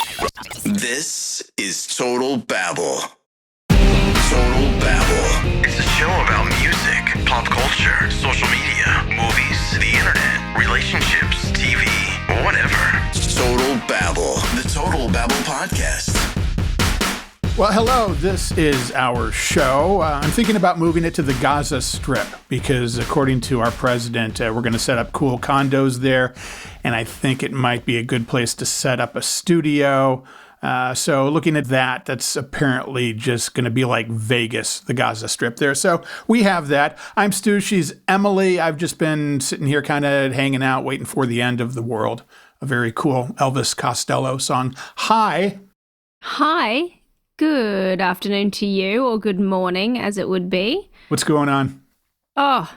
This is Total Babble. Total Babble. It's a show about music, pop culture, social media, movies, the internet, relationships, TV, whatever. Total Babble. The Total Babble Podcast. Well, hello, this is our show. I'm thinking about moving it to the Gaza Strip because according to our president, we're going to set up cool condos there, and I think it might be a good place to set up a studio. So looking at that, that's apparently just going to be like Vegas, the Gaza Strip there. So we have that. I'm Stu, she's Emily. I've just been sitting here kind of hanging out, waiting for the end of the world. A very cool Elvis Costello song. Hi. Hi. Good afternoon to you, or good morning, as it would be. What's going on? Oh,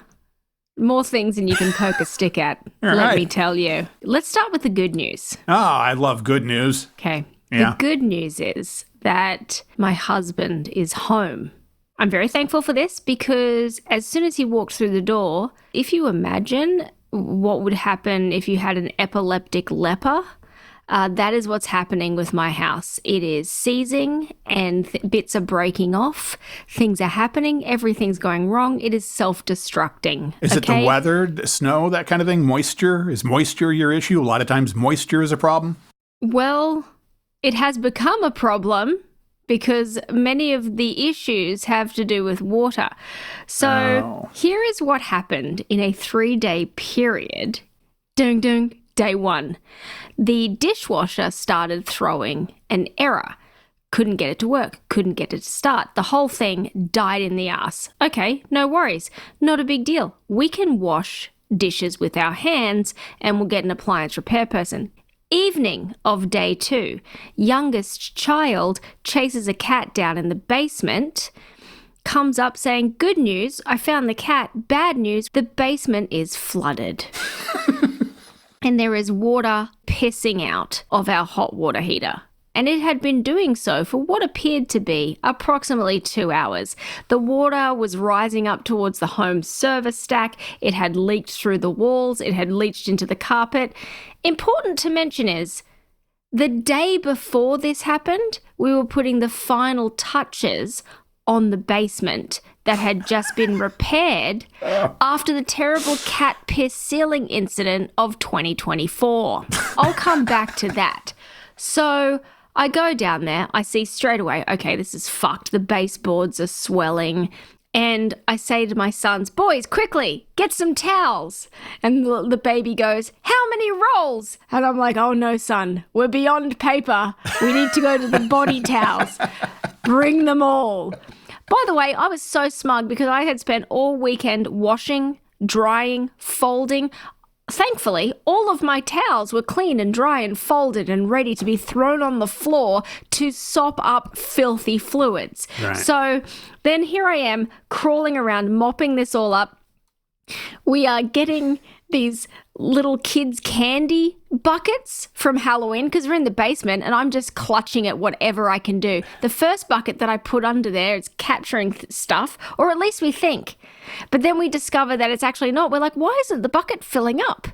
more things than you can poke a stick at, let me tell you. Let's start with the good news. Oh, I love good news. Okay. Yeah. The good news is that my husband is home. I'm very thankful for this because as soon as he walked through the door, if you imagine what would happen if you had an epileptic leper, that is what's happening with my house. It is seizing and bits are breaking off. Things are happening. Everything's going wrong. It is self-destructing. Is it the weather, the snow, that kind of thing? Moisture? Is moisture your issue? A lot of times moisture is a problem. Well, it has become a problem because many of the issues have to do with water. So Here is what happened in a 3-day period. Ding, ding. Day 1, the dishwasher started throwing an error. Couldn't get it to work, couldn't get it to start. The whole thing died in the ass. Okay, no worries, not a big deal. We can wash dishes with our hands and we'll get an appliance repair person. Evening of day 2, youngest child chases a cat down in the basement, comes up saying, good news, I found the cat. Bad news, the basement is flooded. And there is water pissing out of our hot water heater. And it had been doing so for what appeared to be approximately 2 hours. The water was rising up towards the home service stack. It had leaked through the walls. It had leached into the carpet. Important to mention is, the day before this happened, we were putting the final touches on the basement that had just been repaired after the terrible cat piss ceiling incident of 2024. I'll come back to that. So I go down there, I see straight away, okay, this is fucked. The baseboards are swelling. And I say to my sons, boys, quickly, get some towels. And the baby goes, how many rolls? And I'm like, oh no, son, we're beyond paper. We need to go to the body towels. Bring them all. By the way, I was so smug because I had spent all weekend washing, drying, folding. Thankfully, all of my towels were clean and dry and folded and ready to be thrown on the floor to sop up filthy fluids. Right. So then here I am crawling around, mopping this all up. We are getting these little kids' candy buckets from Halloween because we're in the basement and I'm just clutching at whatever I can do. The first bucket that I put under there is capturing stuff, or at least we think. But then we discover that it's actually not. We're like, why isn't the bucket filling up?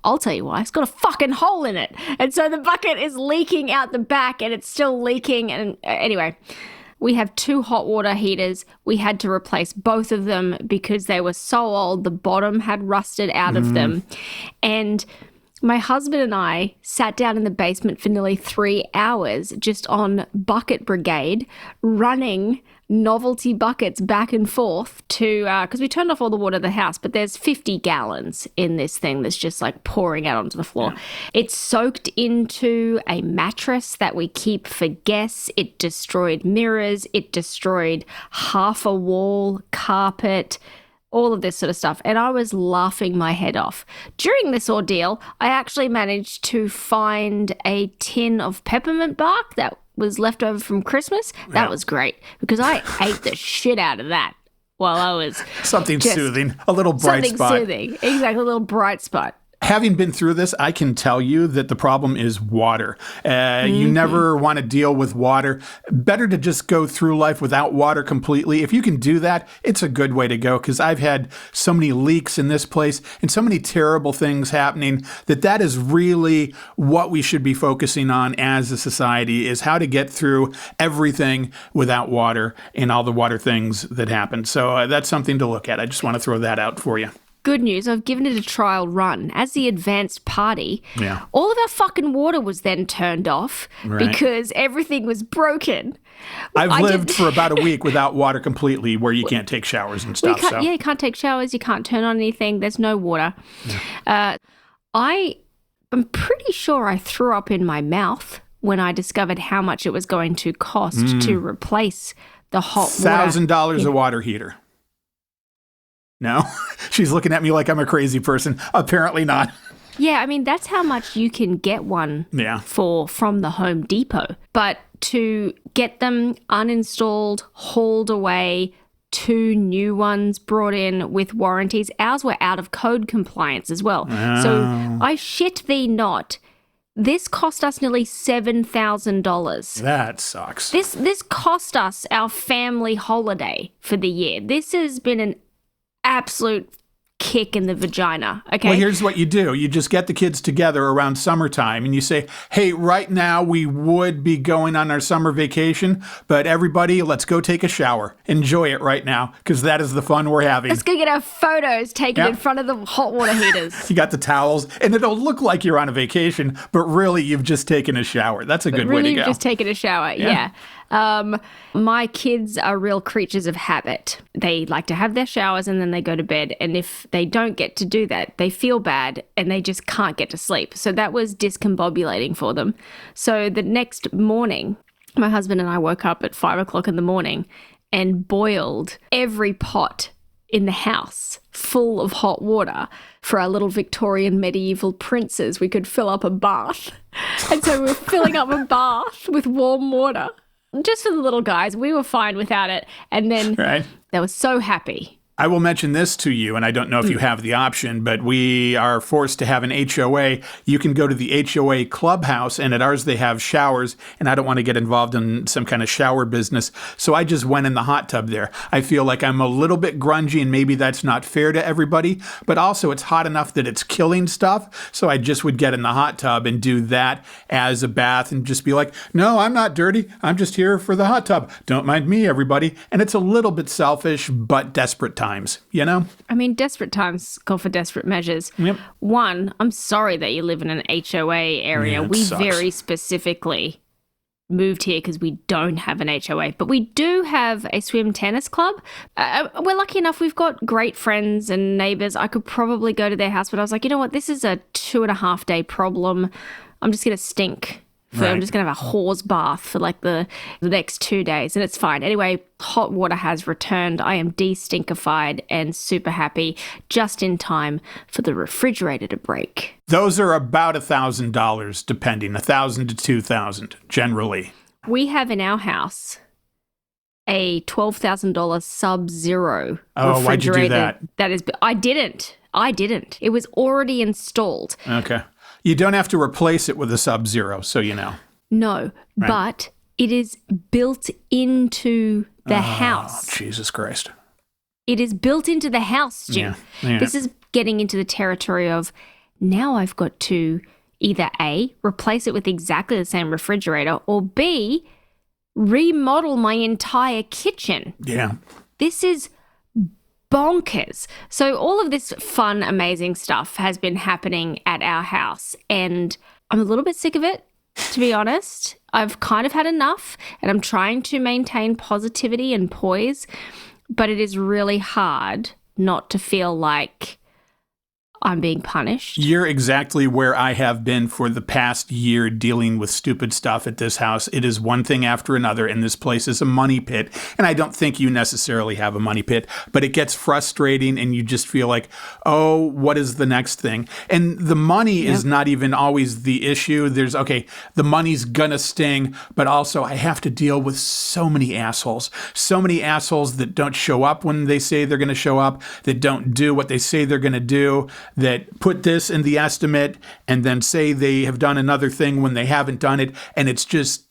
I'll tell you why. It's got a fucking hole in it. And so the bucket is leaking out the back and it's still leaking. And anyway, we have 2 hot water heaters. We had to replace both of them because they were so old. The bottom had rusted out of them. And my husband and I sat down in the basement for nearly 3 hours just on bucket brigade, running novelty buckets back and forth to, because we turned off all the water in the house, but there's 50 gallons in this thing that's just like pouring out onto the floor. Yeah. It's soaked into a mattress that we keep for guests. It destroyed mirrors. It destroyed half a wall, carpet, all of this sort of stuff. And I was laughing my head off. During this ordeal, I actually managed to find a tin of peppermint bark that was left over from Christmas. That was great because I ate the shit out of that while I was something soothing, a little bright spot. Something soothing, exactly, a little bright spot. Having been through this, I can tell you that the problem is water. You never want to deal with water. Better to just go through life without water completely. If you can do that, it's a good way to go, because I've had so many leaks in this place and so many terrible things happening that is really what we should be focusing on as a society, is how to get through everything without water and all the water things that happen. So that's something to look at. I just want to throw that out for you. Good news, I've given it a trial run. As the advanced party, all of our fucking water was then turned off because everything was broken. I've lived for about a week without water completely, where you can't take showers and stuff. Yeah, you can't take showers, you can't turn on anything, there's no water. I'm pretty sure I threw up in my mouth when I discovered how much it was going to cost to replace the hot water. $1,000 a water heater. No? She's looking at me like I'm a crazy person. Apparently not. Yeah, I mean, that's how much you can get one for from the Home Depot. But to get them uninstalled, hauled away, 2 new ones brought in with warranties, ours were out of code compliance as well. Oh. So I shit thee not. This cost us nearly $7,000. That sucks. This cost us our family holiday for the year. This has been an absolute kick in the vagina, okay? Well, here's what you do. You just get the kids together around summertime and you say, hey, right now we would be going on our summer vacation, but everybody, let's go take a shower. Enjoy it right now, because that is the fun we're having. Let's go get our photos taken in front of the hot water heaters. You got the towels, and it'll look like you're on a vacation, but really you've just taken a shower. That's a good way to go. You've just taken a shower, yeah. My kids are real creatures of habit. They like to have their showers and then they go to bed. And if they don't get to do that, they feel bad and they just can't get to sleep. So that was discombobulating for them. So the next morning, my husband and I woke up at 5 o'clock in the morning and boiled every pot in the house full of hot water for our little Victorian medieval princes. We could fill up a bath. And so we were filling up a bath with warm water. Just for the little guys. We were fine without it. And then they were so happy. I will mention this to you, and I don't know if you have the option, but we are forced to have an HOA. You can go to the HOA clubhouse, and at ours they have showers, and I don't want to get involved in some kind of shower business, so I just went in the hot tub there. I feel like I'm a little bit grungy, and maybe that's not fair to everybody, but also it's hot enough that it's killing stuff, so I just would get in the hot tub and do that as a bath and just be like, no, I'm not dirty. I'm just here for the hot tub. Don't mind me, everybody. And it's a little bit selfish, but desperate times, you know? I mean, desperate times call for desperate measures. Yep. One, I'm sorry that you live in an HOA area. Yeah, we sucks. very specifically moved here because we don't have an HOA, but we do have a swim tennis club. We're lucky enough, we've got great friends and neighbors. I could probably go to their house, but I was like, you know what? This is a 2.5 day problem. I'm just going to stink. I'm just going to have a hose bath for like the next 2 days, and it's fine. Anyway, hot water has returned. I am de-stinkified and super happy, just in time for the refrigerator to break. Those are about $1,000, depending, $1,000 to $2,000 generally. We have in our house a $12,000 Sub-Zero refrigerator. Oh, why'd you do that? That is, I didn't. It was already installed. Okay. You don't have to replace it with a Sub-Zero, so you know. No, but it is built into the house. Jesus Christ. It is built into the house, Stu. Yeah. This is getting into the territory of now I've got to either A, replace it with exactly the same refrigerator, or B, remodel my entire kitchen. Yeah. This is bonkers. So all of this fun, amazing stuff has been happening at our house, and I'm a little bit sick of it, to be honest. I've kind of had enough, and I'm trying to maintain positivity and poise, but it is really hard not to feel like I'm being punished. You're exactly where I have been for the past year dealing with stupid stuff at this house. It is one thing after another, and this place is a money pit. And I don't think you necessarily have a money pit, but it gets frustrating, and you just feel like, oh, what is the next thing? And the money is not even always the issue. There's, okay, the money's gonna sting, but also I have to deal with so many assholes that don't show up when they say they're gonna show up, that don't do what they say they're gonna do, that put this in the estimate and then say they have done another thing when they haven't done it. And it's just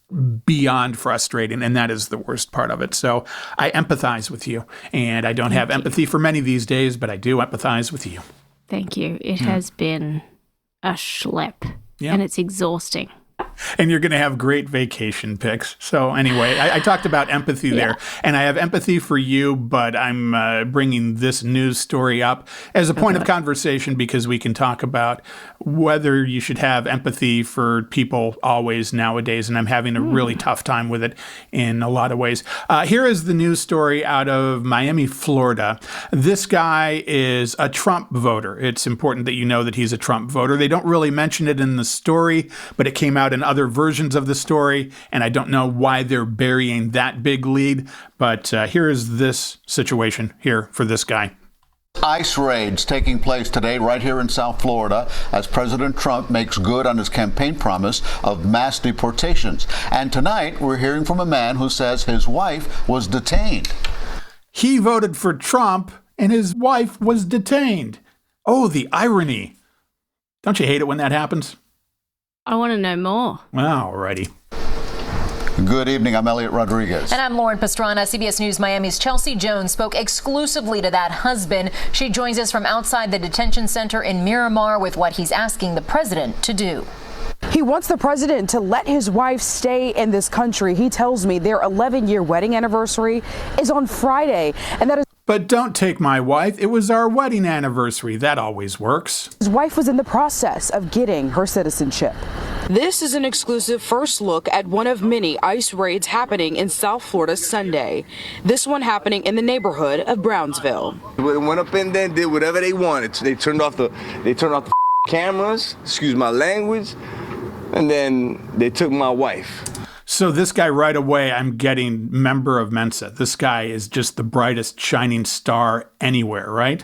beyond frustrating. And that is the worst part of it. So I empathize with you. And I don't have empathy for many these days, but I do empathize with you. Thank you. It has been a schlep. Yeah. And it's exhausting. And you're going to have great vacation pics. So anyway, I talked about empathy there. And I have empathy for you, but I'm bringing this news story up as a point of conversation because we can talk about whether you should have empathy for people always nowadays. And I'm having a really tough time with it in a lot of ways. Here is the news story out of Miami, Florida. This guy is a Trump voter. It's important that you know that he's a Trump voter. They don't really mention it in the story, but it came out in other versions of the story, and I don't know why they're burying that big lead, but here is this situation here for this guy. ICE raids taking place today right here in South Florida as President Trump makes good on his campaign promise of mass deportations. And tonight we're hearing from a man who says his wife was detained. He voted for Trump, and his wife was detained. Oh, the irony. Don't you hate it when that happens? I want to know more. Well, alrighty. Good evening. I'm Elliot Rodriguez. And I'm Lauren Pastrana. CBS News Miami's Chelsea Jones spoke exclusively to that husband. She joins us from outside the detention center in Miramar with what he's asking the president to do. He wants the president to let his wife stay in this country. He tells me their 11-year wedding anniversary is on Friday, and that is. But don't take my wife. It was our wedding anniversary. That always works. His wife was in the process of getting her citizenship. This is an exclusive first look at one of many ICE raids happening in South Florida Sunday. This one happening in the neighborhood of Brownsville. They went up in there and did whatever they wanted. They turned off the cameras, excuse my language, and then they took my wife. So this guy right away, I'm getting member of Mensa. This guy is just the brightest shining star anywhere, right?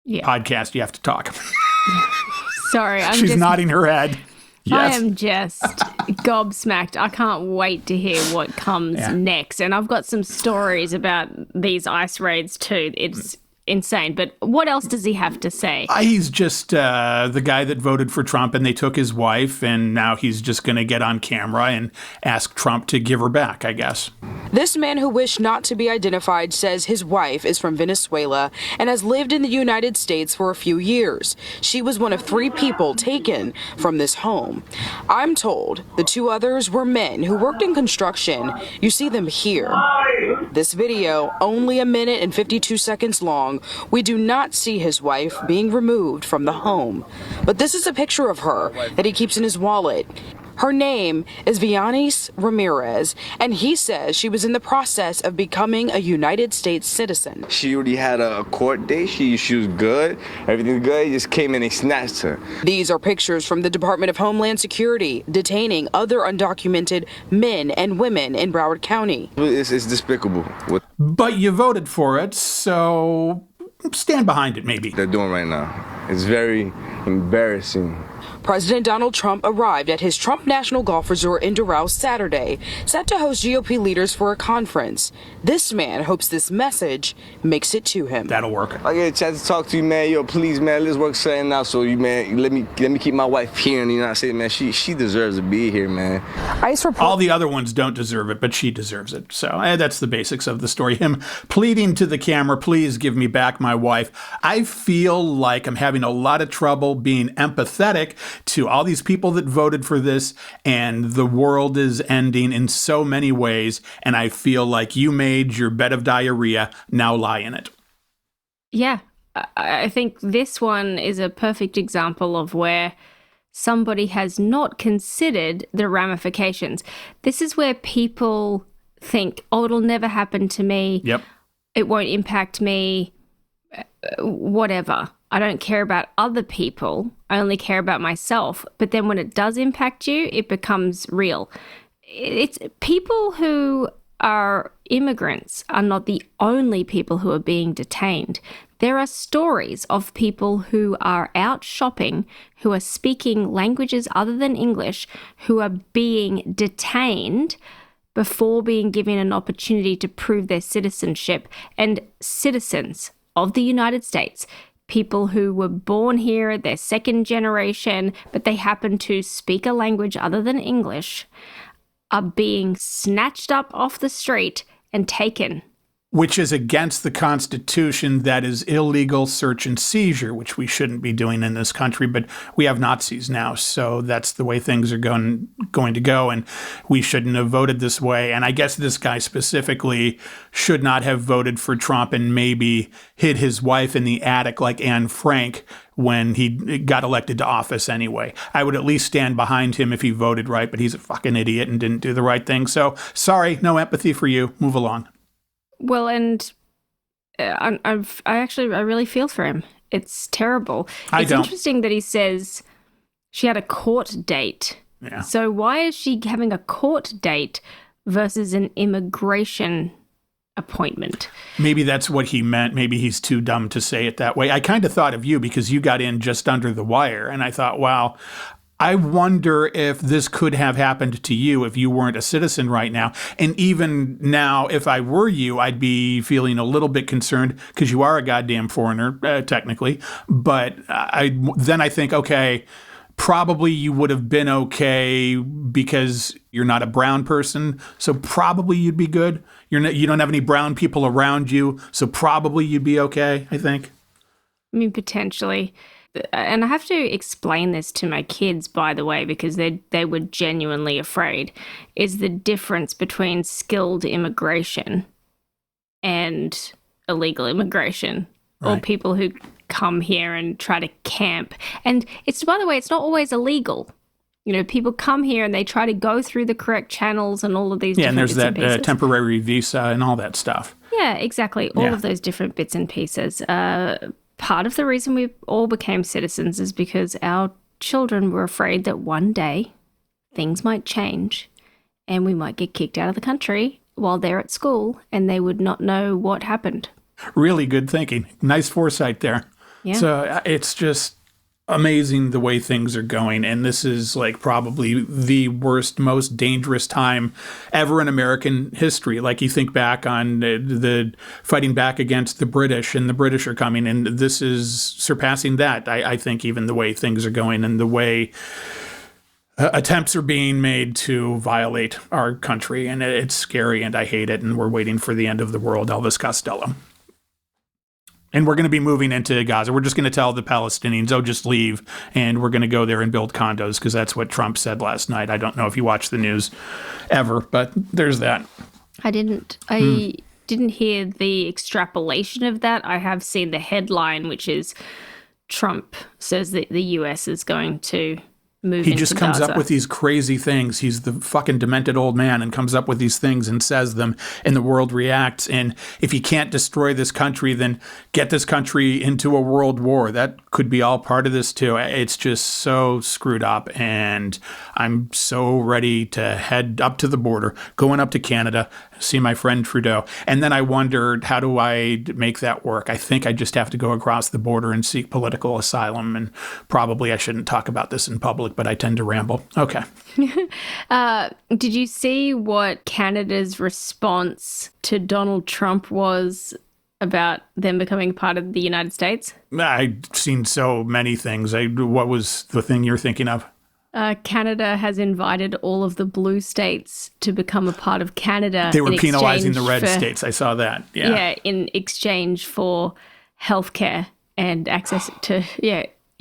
Yeah. Podcast, you have to talk. Sorry, She's nodding her head. Yes. I am just gobsmacked. I can't wait to hear what comes next. And I've got some stories about these ICE raids too. It's insane. But what else does he have to say? He's just the guy that voted for Trump, and they took his wife, and now he's just going to get on camera and ask Trump to give her back, I guess. This man who wished not to be identified says his wife is from Venezuela and has lived in the United States for a few years. She was one of 3 people taken from this home. I'm told the 2 others were men who worked in construction. You see them here. This video, only 1 minute and 52 seconds long, we do not see his wife being removed from the home. But this is a picture of her that he keeps in his wallet. Her name is Vianis Ramirez, and he says she was in the process of becoming a United States citizen. She already had a court date. She was good. Everything's good. He just came in and snatched her. These are pictures from the Department of Homeland Security detaining other undocumented men and women in Broward County. It's despicable what But you voted for it, so stand behind it, maybe. they're doing right now. It's very embarrassing. President Donald Trump arrived at his Trump National Golf Resort in Doral Saturday, set to host GOP leaders for a conference. This man hopes this message makes it to him. That'll work. I get a chance to talk to you, man. Yo, please, man, let's work something out. So you, man, let me keep my wife here in the United States, man. She deserves to be here, man. ICE report. All the other ones don't deserve it, but she deserves it. So that's the basics of the story. Him pleading to the camera, please give me back my wife. I feel like I'm having a lot of trouble being empathetic to all these people that voted for this, and the world is ending in so many ways, and I feel like you made your bed of diarrhea, now lie in it. Yeah, I think this one is a perfect example of where somebody has not considered the ramifications. This is where people think, oh, it'll never happen to me. Yep. It won't impact me, whatever. I don't care about other people. I only care about myself. But then when it does impact you, it becomes real. It's people who are immigrants are not the only people who are being detained. There are stories of people who are out shopping, who are speaking languages other than English, who are being detained before being given an opportunity to prove their citizenship. And citizens of the United States people who were born here, they're second generation, but they happen to speak a language other than English, are being snatched up off the street and taken. Which is against the Constitution. That is illegal search and seizure, which we shouldn't be doing in this country, but we have Nazis now, so that's the way things are going to go, and we shouldn't have voted this way. And I guess this guy specifically should not have voted for Trump and maybe hid his wife in the attic like Anne Frank when he got elected to office anyway. I would at least stand behind him if he voted right, but he's a fucking idiot and didn't do the right thing. So sorry, no empathy for you. Move along. Well, and I really feel for him. It's terrible. It's interesting that he says she had a court date. Yeah. So why is she having a court date versus an immigration appointment? Maybe that's what he meant. Maybe he's too dumb to say it that way. I kind of thought of you because you got in just under the wire, and I thought, wow, I wonder if this could have happened to you if you weren't a citizen right now. And even now, if I were you, I'd be feeling a little bit concerned because you are a goddamn foreigner, technically. But then I think, okay, probably you would have been okay because you're not a brown person. So probably you'd be good. You don't have any brown people around you. So probably you'd be okay, I think. I mean, potentially. And I have to explain this to my kids, by the way, because they were genuinely afraid, is the difference between skilled immigration and illegal immigration, right, or people who come here and try to camp. And it's, by the way, it's not always illegal. You know, people come here and they try to go through the correct channels and all of these different bits and pieces. Yeah, and there's that temporary visa and all that stuff. Yeah, exactly. All of those different bits and pieces. Part of the reason we all became citizens is because our children were afraid that one day things might change and we might get kicked out of the country while they're at school and they would not know what happened. Really good thinking. Nice foresight there. Yeah. So it's just amazing the way things are going. And this is like probably the worst, most dangerous time ever in American history. Like you think back on the fighting back against the British, and the British are coming, and this is surpassing that. I think even the way things are going and the way attempts are being made to violate our country. And it's scary and I hate it. And we're waiting for the end of the world, Elvis Costello. And we're going to be moving into Gaza. We're just going to tell the Palestinians, oh, just leave. And we're going to go there and build condos because that's what Trump said last night. I don't know if you watched the news ever, but there's that. I didn't. I didn't hear the extrapolation of that. I have seen the headline, which is Trump says that the U.S. is going to move into Gaza. He just comes up with these crazy things. He's the fucking demented old man and comes up with these things and says them, and the world reacts. And if he can't destroy this country, then get this country into a world war. That could be all part of this too. It's just so screwed up, and I'm so ready to head up to the border, going up to Canada, see my friend Trudeau. And then I wondered, how do I make that work? I think I just have to go across the border and seek political asylum, and probably I shouldn't talk about this in public, but I tend to ramble. Okay. Did you see what Canada's response to Donald Trump was about them becoming part of the United States? I've seen so many things. What was the thing you're thinking of? Canada has invited all of the blue states to become a part of Canada. They were penalizing the red states. I saw that. Yeah. Yeah, in exchange for healthcare and access to,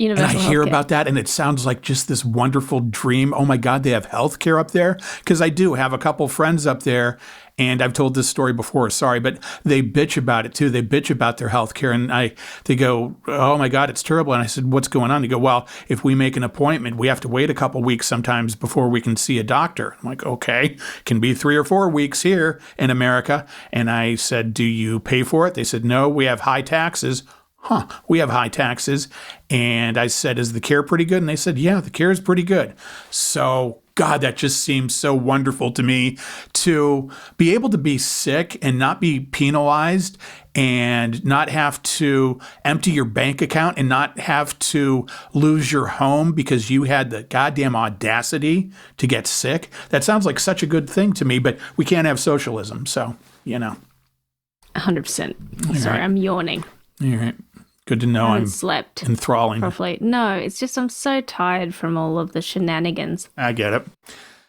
universal and I hear healthcare. about that, and it sounds like just this wonderful dream. Oh my God, they have healthcare up there? Because I do have a couple friends up there, and I've told this story before, sorry, but they bitch about it too. They bitch about their healthcare, and they go, oh my God, it's terrible. And I said, what's going on? They go, well, if we make an appointment, we have to wait a couple weeks sometimes before we can see a doctor. I'm like, okay, can be 3 or 4 weeks here in America. And I said, do you pay for it? They said, no, we have high taxes. We have high taxes. And I said, is the care pretty good? And they said, yeah, the care is pretty good. So, God, that just seems so wonderful to me, to be able to be sick and not be penalized and not have to empty your bank account and not have to lose your home because you had the goddamn audacity to get sick. That sounds like such a good thing to me, but we can't have socialism. So, 100%. Sorry, right. I'm yawning. All right. Good to know I haven't I'm slept enthralling. properly. No, it's just I'm so tired from all of the shenanigans. I get it.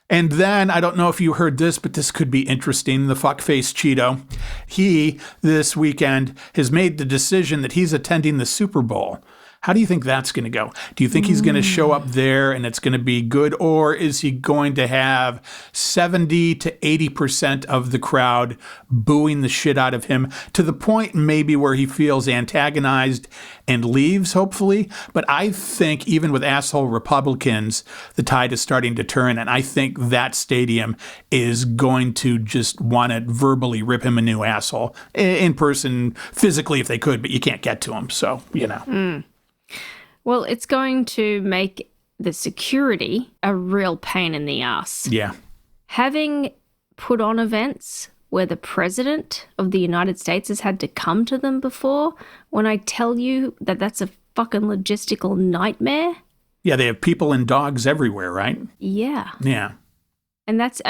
And then, I don't know if you heard this, but this could be interesting. The fuckface Cheeto, he, this weekend, has made the decision that he's attending the Super Bowl. How do you think that's going to go? Do you think he's going to show up there and it's going to be good? Or is he going to have 70 to 80% of the crowd booing the shit out of him to the point maybe where he feels antagonized and leaves, hopefully? But I think even with asshole Republicans, the tide is starting to turn. And I think that stadium is going to just want to verbally rip him a new asshole in person, physically if they could, but you can't get to him. So, you know. Well, it's going to make the security a real pain in the ass. Yeah. Having put on events where the president of the United States has had to come to them before, when I tell you that that's a fucking logistical nightmare. Yeah, they have people and dogs everywhere, right? Yeah. Yeah. And that's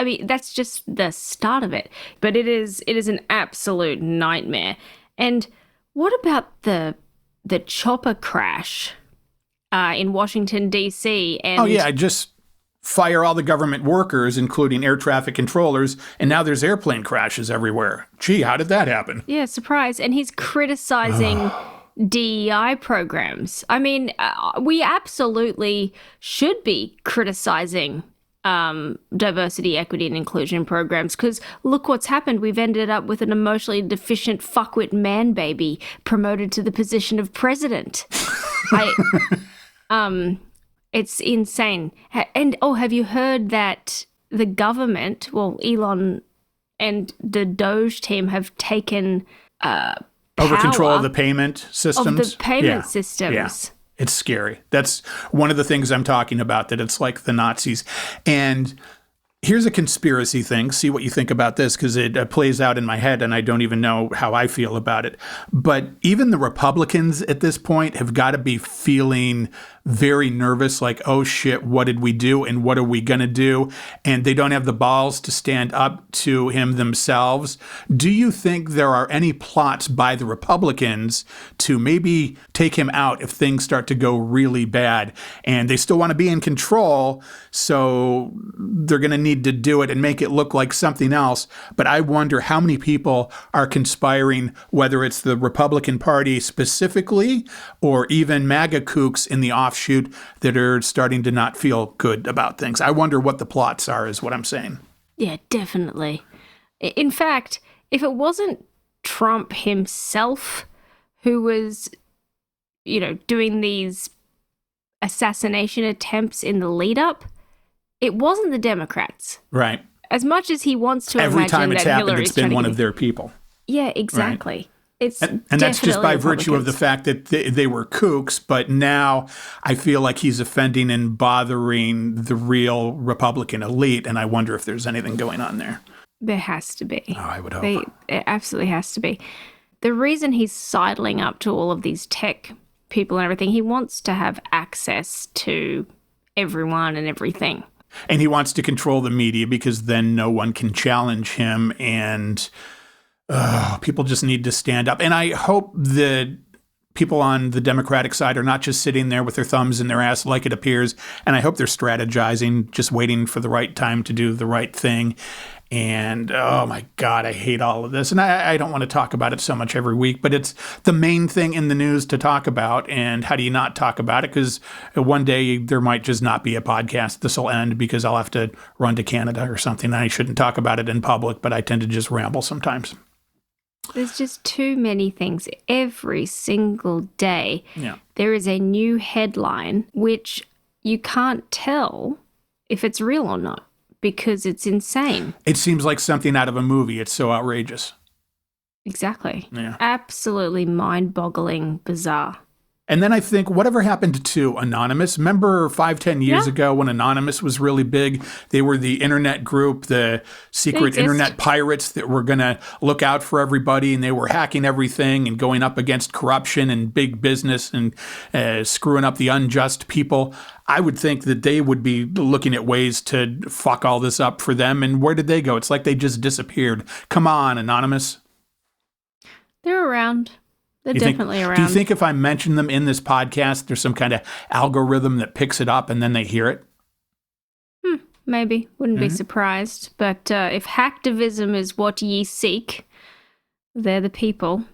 just the start of it. But it is an absolute nightmare. And what about the chopper crash in Washington, D.C.? And Oh, yeah, just fire all the government workers, including air traffic controllers, and now there's airplane crashes everywhere. Gee, how did that happen? Yeah, surprise. And he's criticizing DEI programs. I mean, we absolutely should be criticizing diversity, equity, and inclusion programs, because look what's happened. We've ended up with an emotionally deficient fuckwit man baby promoted to the position of president. It's insane. And have you heard that the government, well, Elon and the Doge team have taken over control of the payment systems? Of the payment systems. Yeah. It's scary. That's one of the things I'm talking about, that it's like the Nazis. And here's a conspiracy thing. See what you think about this, because it plays out in my head and I don't even know how I feel about it. But even the Republicans at this point have got to be feeling very nervous, like, oh shit, what did we do and what are we going to do? And they don't have the balls to stand up to him themselves. Do you think there are any plots by the Republicans to maybe take him out if things start to go really bad? And they still want to be in control, so they're going to need to do it and make it look like something else. But I wonder how many people are conspiring, whether it's the Republican Party specifically or even MAGA kooks in the offshoot that are starting to not feel good about things. I wonder what the plots are, is what I'm saying. Yeah, definitely. In fact, if it wasn't Trump himself who was, doing these assassination attempts in the lead up, it wasn't the Democrats. Right. As much as he wants to every imagine time it's that happened, Hillary's it's been one to of their people. Yeah, exactly. Right. And that's just by virtue of the fact that they were kooks, but now I feel like he's offending and bothering the real Republican elite, and I wonder if there's anything going on there. There has to be. Oh, I would hope. It absolutely has to be. The reason he's sidling up to all of these tech people and everything, he wants to have access to everyone and everything. And he wants to control the media because then no one can challenge him, and people just need to stand up. And I hope that people on the Democratic side are not just sitting there with their thumbs in their ass like it appears. And I hope they're strategizing, just waiting for the right time to do the right thing. And, oh, my God, I hate all of this. And I don't want to talk about it so much every week, but it's the main thing in the news to talk about. And how do you not talk about it? Because one day there might just not be a podcast. This will end because I'll have to run to Canada or something. I shouldn't talk about it in public, but I tend to just ramble sometimes. There's just too many things. Every single day, there is a new headline, which you can't tell if it's real or not because it's insane. It seems like something out of a movie. It's so outrageous. Exactly. Yeah. Absolutely mind-boggling, bizarre. And then I think, whatever happened to Anonymous? Remember 5-10 years ago when Anonymous was really big? They were the internet group, the secret internet pirates that were going to look out for everybody, and they were hacking everything and going up against corruption and big business and screwing up the unjust people. I would think that they would be looking at ways to fuck all this up for them. And where did they go? It's like they just disappeared. Come on, Anonymous. They're around. They're definitely around. Do you think if I mention them in this podcast, there's some kind of algorithm that picks it up and then they hear it? Maybe. Wouldn't be surprised. But if hacktivism is what ye seek, they're the people.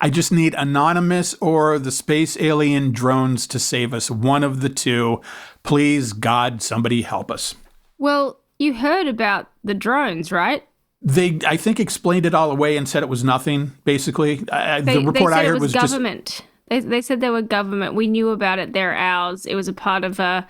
I just need Anonymous or the space alien drones to save us. One of the two. Please, God, somebody help us. Well, you heard about the drones, right? They, I think, explained it all away and said it was nothing, basically. The report I heard was government. They said they were government. We knew about it. They're ours. It was a part of a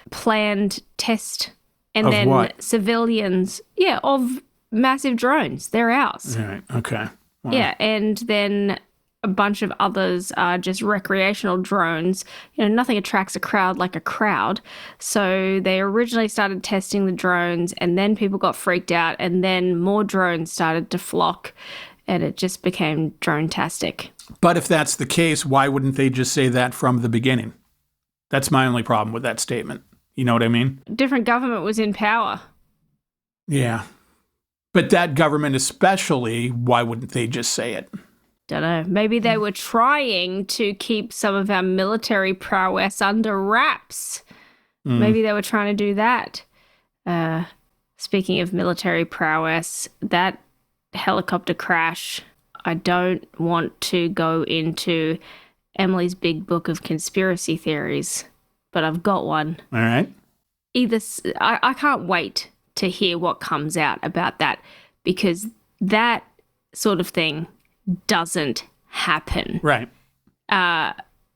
planned test. And of then what? Civilians, of massive drones. They're ours. All right, okay. Wow. Yeah, and then a bunch of others are just recreational drones. Nothing attracts a crowd like a crowd. So they originally started testing the drones, and then people got freaked out, and then more drones started to flock, and it just became drone-tastic. But if that's the case, why wouldn't they just say that from the beginning? That's my only problem with that statement. You know what I mean? Different government was in power. Yeah. But that government especially, why wouldn't they just say it? Don't know. Maybe they were trying to keep some of our military prowess under wraps. Maybe they were trying to do that. Speaking of military prowess, that helicopter crash, I don't want to go into Emily's big book of conspiracy theories, but I've got one. All right. I can't wait to hear what comes out about that, because that sort of thing doesn't happen. Right.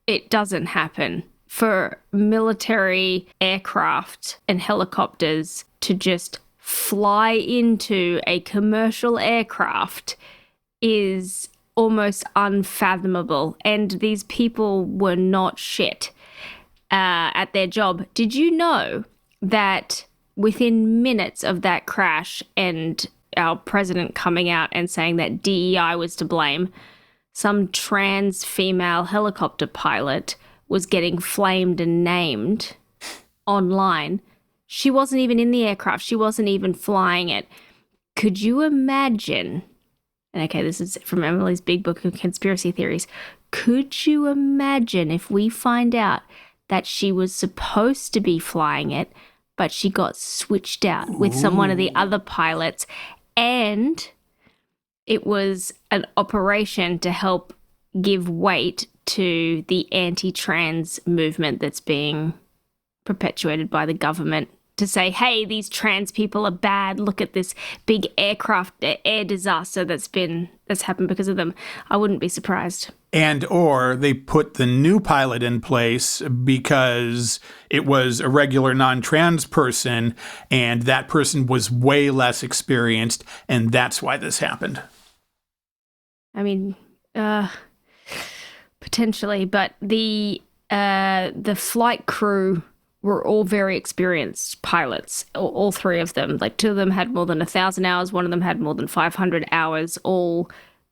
It doesn't happen for military aircraft and helicopters to just fly into a commercial aircraft is almost unfathomable. And these people were not shit at their job. Did you know that within minutes of that crash and our president coming out and saying that DEI was to blame, some trans female helicopter pilot was getting flamed and named online? She wasn't even in the aircraft. She wasn't even flying it. Could you imagine? And okay, this is from Emily's big book of conspiracy theories. Could you imagine if we find out that she was supposed to be flying it, but she got switched out with one of the other pilots, and it was an operation to help give weight to the anti-trans movement that's being perpetuated by the government, to say, hey, these trans people are bad. Look at this big air disaster that's happened because of them. I wouldn't be surprised. And or they put the new pilot in place because it was a regular non-trans person and that person was way less experienced, and that's why this happened. I mean, potentially, but the flight crew were all very experienced pilots, all three of them. Like, two of them had more than 1,000 hours. One of them had more than 500 hours, all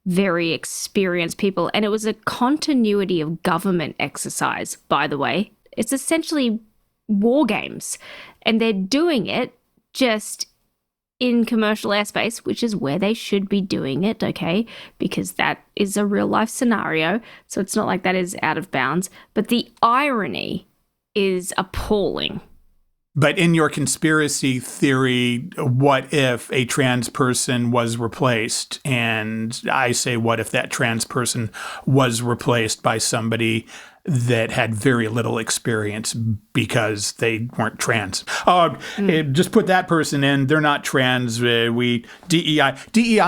very experienced people. And it was a continuity of government exercise, by the way. It's essentially war games. And they're doing it just in commercial airspace, which is where they should be doing it, okay? Because that is a real life scenario. So it's not like that is out of bounds. But the irony is appalling. But in your conspiracy theory, what if a trans person was replaced? And I say, what if that trans person was replaced by somebody that had very little experience because they weren't trans? Just put that person in. They're not trans. DEI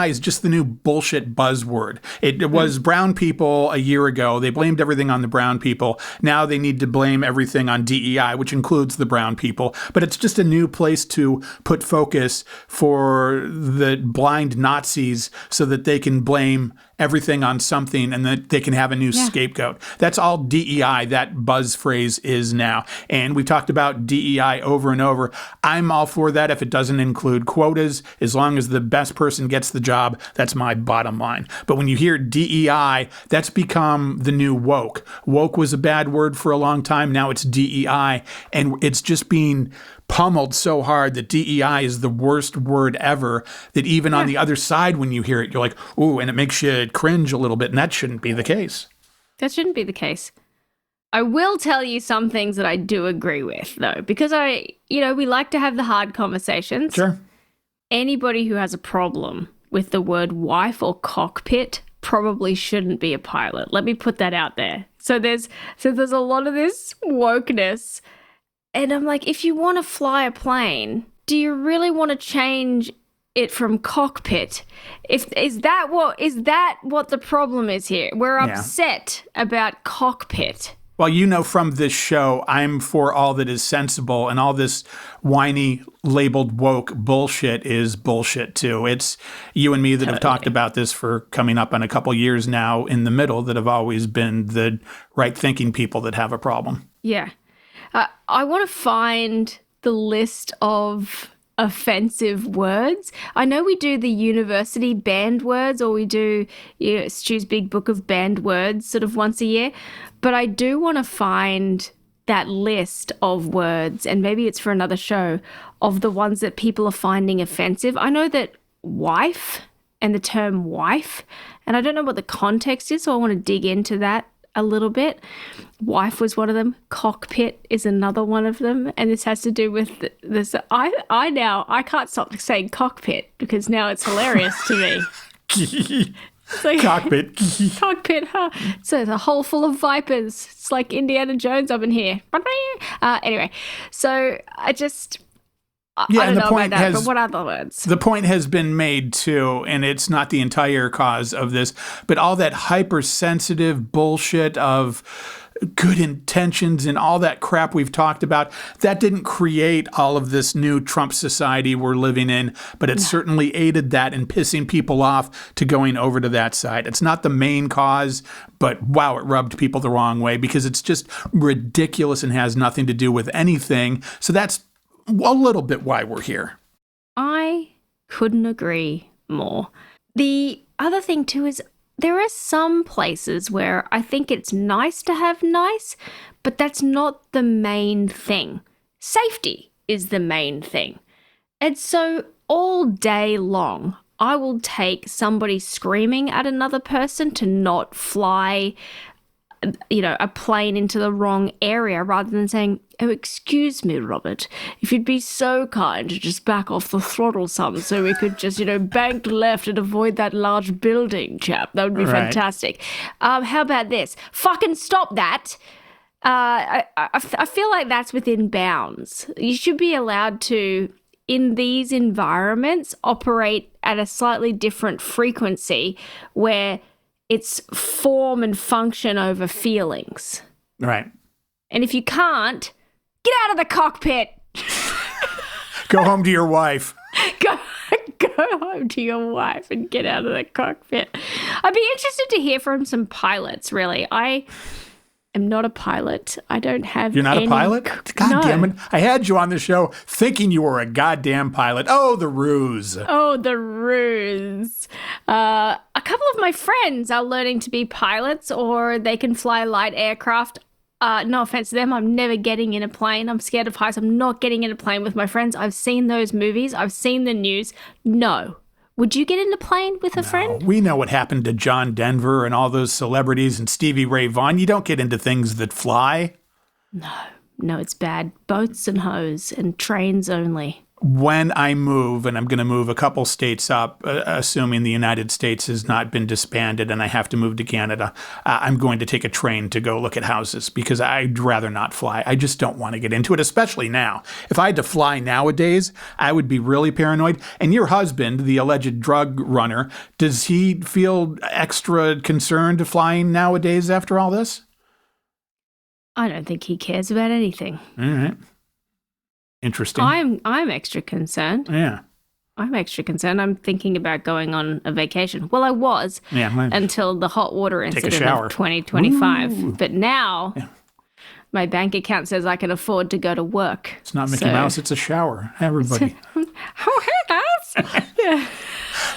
is just the new bullshit buzzword. It was brown people a year ago. They blamed everything on the brown people. Now they need to blame everything on DEI, which includes the brown people. But it's just a new place to put focus for the blind Nazis so that they can blame everything on something and that they can have a new scapegoat. That's all DEI, that buzz phrase is now. And we've talked about DEI over and over. I'm all for that if it doesn't include quotas. As long as the best person gets the job, that's my bottom line. But when you hear DEI, that's become the new woke. Woke was a bad word for a long time. Now it's DEI. And it's just being pummeled so hard that DEI is the worst word ever, that even on the other side, when you hear it, you're like, ooh, and it makes you cringe a little bit. And that shouldn't be the case. That shouldn't be the case. I will tell you some things that I do agree with, though, because we like to have the hard conversations. Sure. Anybody who has a problem with the word wife or cockpit probably shouldn't be a pilot. Let me put that out there. So there's a lot of this wokeness, and I'm like, if you want to fly a plane, do you really want to change it from cockpit? Is that what the problem is here? We're upset about cockpit. Well, from this show, I'm for all that is sensible, and all this whiny labeled woke bullshit is bullshit too. It's you and me that have talked about this for coming up on a couple years now in the middle that have always been the right thinking people that have a problem. Yeah. I want to find the list of offensive words. I know we do the university banned words, or we do Stu's big book of banned words sort of once a year, but I do want to find that list of words, and maybe it's for another show, of the ones that people are finding offensive. I know that wife and the term wife, and I don't know what the context is, so I want to dig into that a little bit. Wife was one of them. Cockpit is another one of them. And this has to do with this. I can't stop saying cockpit because now it's hilarious to me. It's like, cockpit. Cockpit, huh? So it's a hole full of vipers. It's like Indiana Jones up in here. Anyway, so I don't know about that, but what other words? The point has been made too, and it's not the entire cause of this, but all that hypersensitive bullshit of good intentions and all that crap we've talked about, that didn't create all of this new Trump society we're living in, but it certainly aided that in pissing people off to going over to that side. It's not the main cause, but wow, it rubbed people the wrong way because it's just ridiculous and has nothing to do with anything. So that's a little bit why we're here. I couldn't agree more. The other thing too is there are some places where I think it's nice to have nice, but that's not the main thing. Safety is the main thing. And so all day long, I will take somebody screaming at another person to not fly a plane into the wrong area, rather than saying, oh, excuse me, Robert, if you'd be so kind to just back off the throttle some so we could just, bank left and avoid that large building, chap. That would be fantastic. How about this? Fucking stop that. I feel like that's within bounds. You should be allowed to, in these environments, operate at a slightly different frequency where it's form and function over feelings. Right. And if you can't, get out of the cockpit. Go home to your wife. Go home to your wife and get out of the cockpit. I'd be interested to hear from some pilots, really. I am not a pilot. I don't have You're not a pilot? God damn it. I had you on the show thinking you were a goddamn pilot. Oh, the ruse. Oh, the ruse. A couple of my friends are learning to be pilots, or they can fly light aircraft. No offense to them, I'm never getting in a plane. I'm scared of heights. I'm not getting in a plane with my friends. I've seen those movies. I've seen the news. No. Would you get in a plane with a friend? We know what happened to John Denver and all those celebrities and Stevie Ray Vaughan. You don't get into things that fly. No, it's bad. Boats and hoes and trains only. When I move, and I'm going to move a couple states up, assuming the United States has not been disbanded and I have to move to Canada, I'm going to take a train to go look at houses because I'd rather not fly. I just don't want to get into it, especially now. If I had to fly nowadays, I would be really paranoid. And your husband, the alleged drug runner, does he feel extra concerned flying nowadays after all this? I don't think he cares about anything. All right. Interesting. I'm extra concerned. Yeah. I'm extra concerned. I'm thinking about going on a vacation. Well, I was until the hot water incident of 2025. Ooh. But now my bank account says I can afford to go to work. It's not Mickey Mouse. It's a shower. Everybody. Oh, hey, guys. Yeah.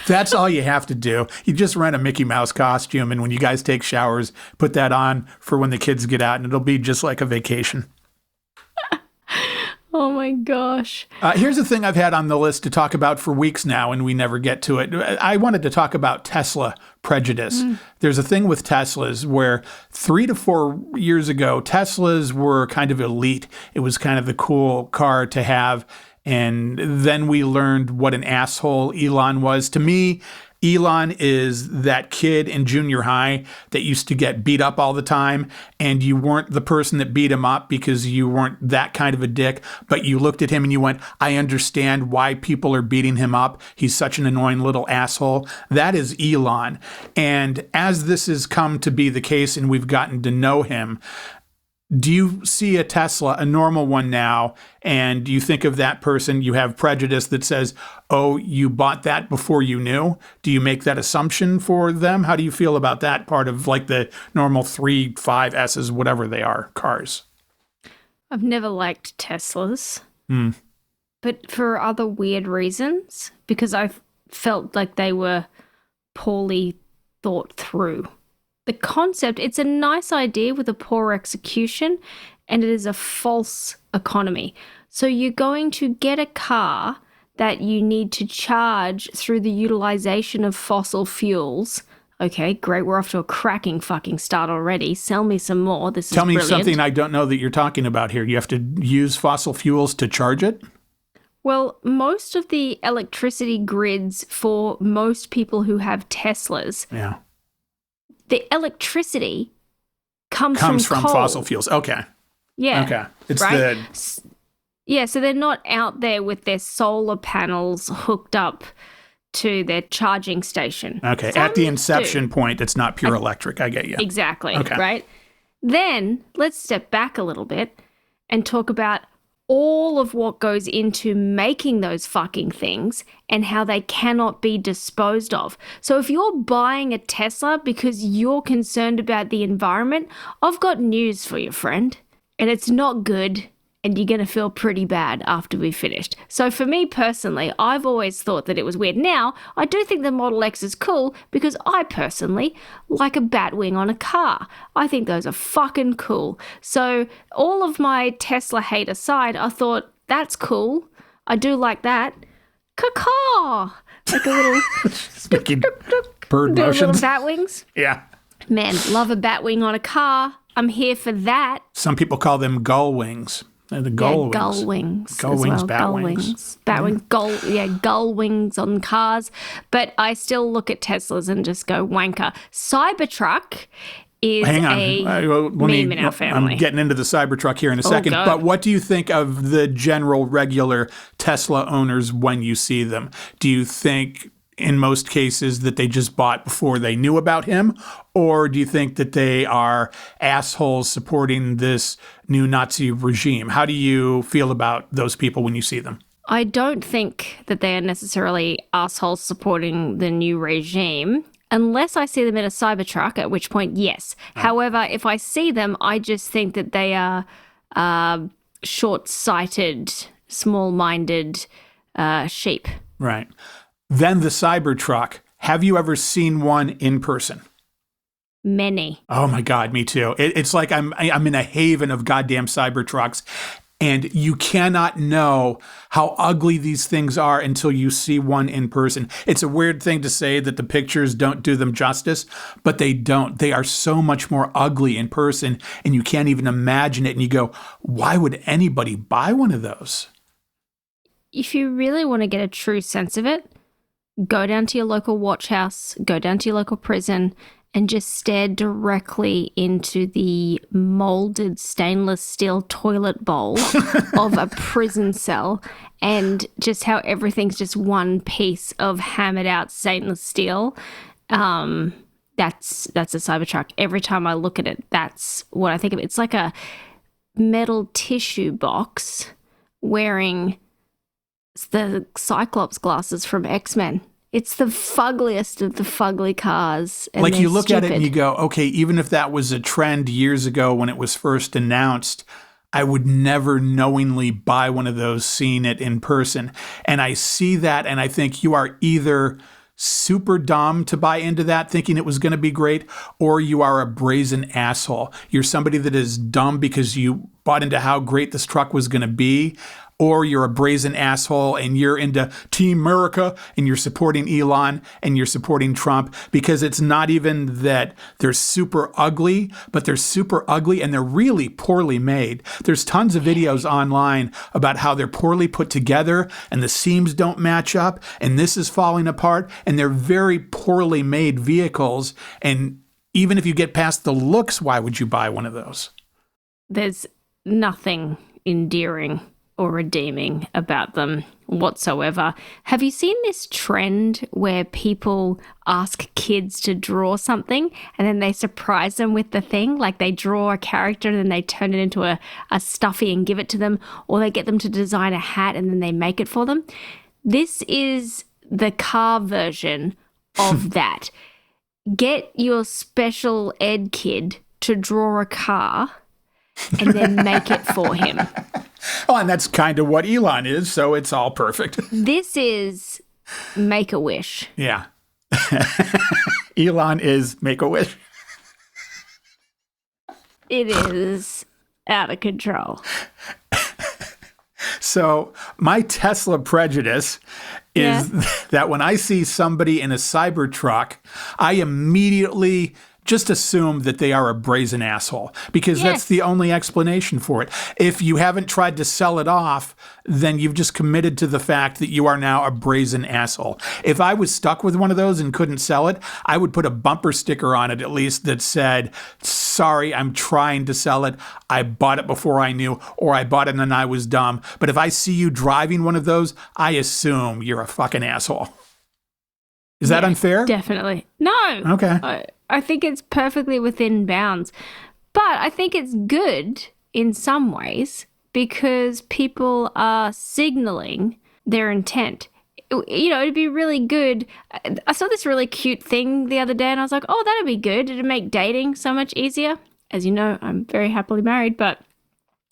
That's all you have to do. You just rent a Mickey Mouse costume, and when you guys take showers, put that on for when the kids get out, and it'll be just like a vacation. Oh my gosh. Here's a thing I've had on the list to talk about for weeks now, and we never get to it. I wanted to talk about Tesla prejudice. There's a thing with Teslas where 3 to 4 years ago, Teslas were kind of elite. It was kind of the cool car to have. And then we learned what an asshole Elon was. To me, Elon is that kid in junior high that used to get beat up all the time, and you weren't the person that beat him up because you weren't that kind of a dick, but you looked at him and you went, I understand why people are beating him up. He's such an annoying little asshole. That is Elon. And as this has come to be the case and we've gotten to know him, do you see a Tesla, a normal one now, and you think of that person, you have prejudice that says, oh, you bought that before you knew? Do you make that assumption for them? How do you feel about that part of like the normal 3, 5Ss, whatever they are, cars? I've never liked Teslas, but for other weird reasons, because I felt like they were poorly thought through. The concept, it's a nice idea with a poor execution, and it is a false economy. So you're going to get a car that you need to charge through the utilization of fossil fuels. Okay, great. We're off to a cracking fucking start already. Sell me some more. This is brilliant. Tell me something I don't know that you're talking about here. You have to use fossil fuels to charge it? Well, most of the electricity grids for most people who have Teslas, the electricity comes from coal. Fossil fuels. Okay. Yeah. Okay. It's right? So they're not out there with their solar panels hooked up to their charging station. Okay. At the inception point, it's not pure electric. I get you. Exactly. Okay. Right? Then let's step back a little bit and talk about all of what goes into making those fucking things and how they cannot be disposed of. So if you're buying a Tesla because you're concerned about the environment, I've got news for you, friend. And it's not good, and you're going to feel pretty bad after we've finished. So for me personally, I've always thought that it was weird. Now, I do think the Model X is cool because I personally like a bat wing on a car. I think those are fucking cool. So all of my Tesla hate aside, I thought, that's cool. I do like that. Caw-caw! Like a little... Making bird motions. Little bat wings. Yeah. Man, love a bat wing on a car. I'm here for that. Some people call them gull wings. The gull wings. Gull wings. Gull wings, well. bat gull wings. Bat wings, gull wings on cars. But I still look at Teslas and just go, wanker. Cybertruck is a meme in our family. I'm getting into the Cybertruck here in a second. But what do you think of the general regular Tesla owners when you see them? Do you think in most cases that they just bought before they knew about him? Or do you think that they are assholes supporting this new Nazi regime? How do you feel about those people when you see them? I don't think that they are necessarily assholes supporting the new regime, unless I see them in a Cybertruck, at which point, yes. However, if I see them, I just think that they are short-sighted, small-minded sheep. Right. Then the Cybertruck. Have you ever seen one in person? Many. Oh my God, me too. It's like I'm in a haven of goddamn Cybertrucks, and you cannot know how ugly these things are until you see one in person. It's a weird thing to say that the pictures don't do them justice, but they don't. They are so much more ugly in person, and you can't even imagine it. And you go, why would anybody buy one of those? If you really want to get a true sense of it, go down to your local watch house, go down to your local prison, and just stare directly into the molded stainless steel toilet bowl of a prison cell, and just how everything's just one piece of hammered out stainless steel. That's a Cybertruck. Every time I look at it, that's what I think of. It's like a metal tissue box wearing the Cyclops glasses from X-Men. It's the fuggliest of the fugly cars. And like you look stupid. at it and you go, okay, even if that was a trend years ago when it was first announced, I would never knowingly buy one of those seeing it in person. And I see that and I think you are either super dumb to buy into that thinking it was going to be great, or you are a brazen asshole. You're somebody that is dumb because you bought into how great this truck was going to be, or you're a brazen asshole and you're into Team America and you're supporting Elon and you're supporting Trump, because it's not even that they're super ugly, but they're super ugly and they're really poorly made. There's tons of videos online about how they're poorly put together and the seams don't match up and this is falling apart, and they're very poorly made vehicles. And even if you get past the looks, why would you buy one of those? There's nothing endearing or redeeming about them whatsoever. Have you seen this trend where people ask kids to draw something and then they surprise them with the thing? Like they draw a character and then they turn it into a stuffy and give it to them, or they get them to design a hat and then they make it for them. This is the car version of that. Get your special ed kid to draw a car and then make it for him. Oh, and that's kind of what Elon is, so it's all perfect. This is Make-A-Wish. Yeah. Elon is Make-A-Wish. It is out of control. So my Tesla prejudice is that when I see somebody in a Cybertruck, I immediately just assume that they are a brazen asshole, because that's the only explanation for it. If you haven't tried to sell it off, then you've just committed to the fact that you are now a brazen asshole. If I was stuck with one of those and couldn't sell it, I would put a bumper sticker on it at least that said, sorry, I'm trying to sell it. I bought it before I knew, or I bought it and I was dumb. But if I see you driving one of those, I assume you're a fucking asshole. Is that unfair? Definitely. No. Okay. I think it's perfectly within bounds. But I think it's good in some ways because people are signaling their intent. You know, it'd be really good. I saw this really cute thing the other day and I was like, oh, that'd be good. It'd make dating so much easier. As you know, I'm very happily married, but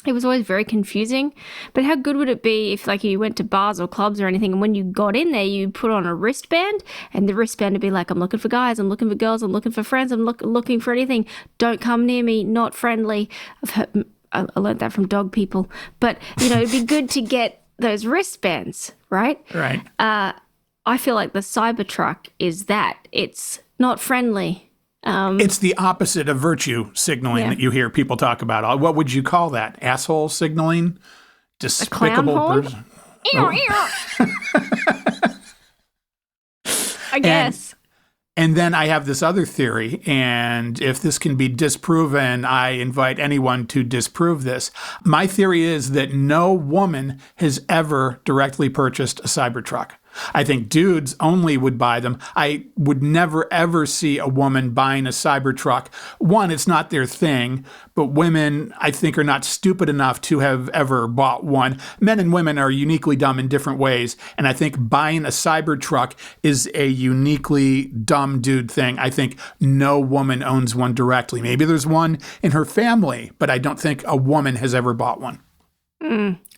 it was always very confusing. But how good would it be if, like, you went to bars or clubs or anything, and when you got in there, you put on a wristband, and the wristband would be like, I'm looking for guys, I'm looking for girls, I'm looking for friends, I'm looking for anything. Don't come near me, not friendly. I learned that from dog people. But, you know, it'd be good to get those wristbands, right? Right. I feel like the Cybertruck is that. It's not friendly. It's the opposite of virtue signaling that you hear people talk about. What would you call that? Asshole signaling? Despicable person? I guess. And then I have this other theory, and if this can be disproven, I invite anyone to disprove this. My theory is that no woman has ever directly purchased a Cybertruck. I think dudes only would buy them. I would never, ever see a woman buying a Cybertruck. One, it's not their thing, but women, I think, are not stupid enough to have ever bought one. Men and women are uniquely dumb in different ways, and I think buying a Cybertruck is a uniquely dumb dude thing. I think no woman owns one directly. Maybe there's one in her family, but I don't think a woman has ever bought one.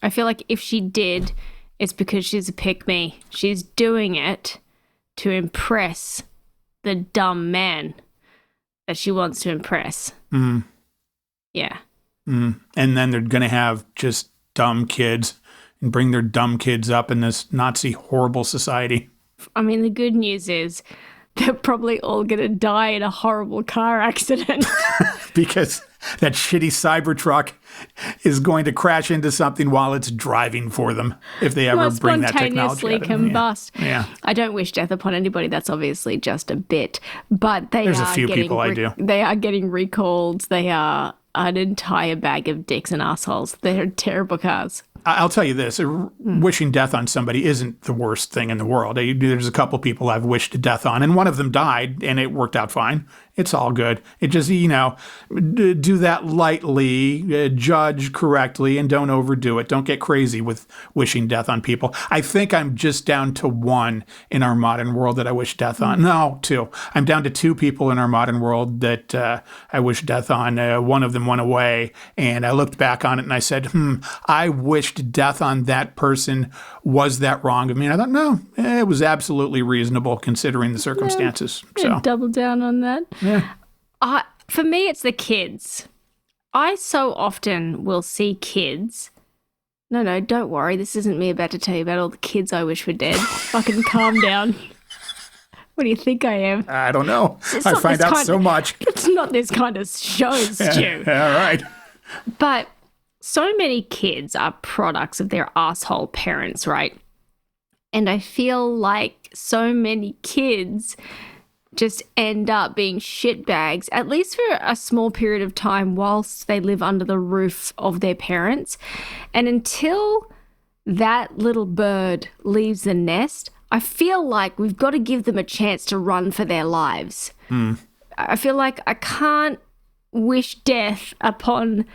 I feel like if she did, it's because she's a pick-me. She's doing it to impress the dumb man that she wants to impress. Yeah. And then they're going to have just dumb kids and bring their dumb kids up in this Nazi horrible society. I mean, the good news is they're probably all going to die in a horrible car accident. Because that shitty Cybertruck is going to crash into something while it's driving for them if they ever bring that technology. Spontaneously combust. Yeah. I don't wish death upon anybody. That's obviously just a bit. But There's a few people I do. They are getting recalled. They are an entire bag of dicks and assholes. They're terrible cars. I'll tell you this, wishing death on somebody isn't the worst thing in the world. There's a couple people I've wished death on, and one of them died, and it worked out fine. It's all good. It just, do that lightly, judge correctly, and don't overdo it. Don't get crazy with wishing death on people. I think I'm just down to one in our modern world that I wish death on. No, two. I'm down to two people in our modern world that I wish death on. One of them went away, and I looked back on it, and I said, I wished death on that person. Was that wrong of me? And I thought, no, it was absolutely reasonable considering the circumstances. So double down on that. Yeah. For me, it's the kids. I so often will see kids No, don't worry. This isn't me about to tell you about all the kids I wish were dead. Fucking calm down. What do you think I am? I don't know. It's I not find this out kind so much. It's not this kind of show, Stu. All right. But so many kids are products of their asshole parents, right? And I feel like so many kids just end up being shitbags, at least for a small period of time whilst they live under the roof of their parents. And until that little bird leaves the nest, I feel like we've got to give them a chance to run for their lives. I feel like I can't wish death upon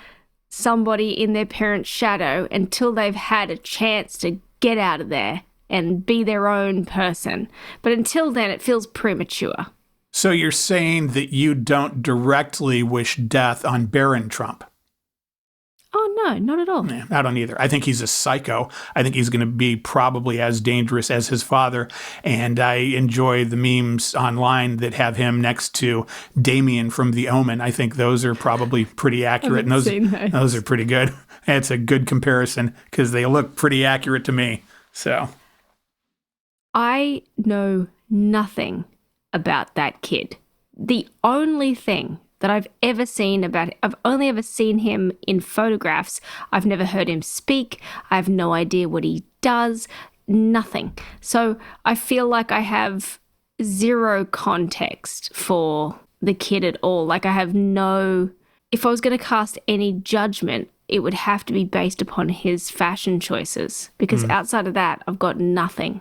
somebody in their parent's shadow until they've had a chance to get out of there and be their own person. But until then, it feels premature. So you're saying that you don't directly wish death on Barron Trump? Oh, no, not at all. Yeah, I don't either. I think he's a psycho. I think he's going to be probably as dangerous as his father. And I enjoy the memes online that have him next to Damien from The Omen. I think those are probably pretty accurate. And those are pretty good. It's a good comparison because they look pretty accurate to me. So I know nothing about that kid. The only thing that I've ever seen I've only ever seen him in photographs. I've never heard him speak. I have no idea what he does. Nothing. So I feel like I have zero context for the kid at all. Like I have no, if I was going to cast any judgment, it would have to be based upon his fashion choices because outside of that, I've got nothing.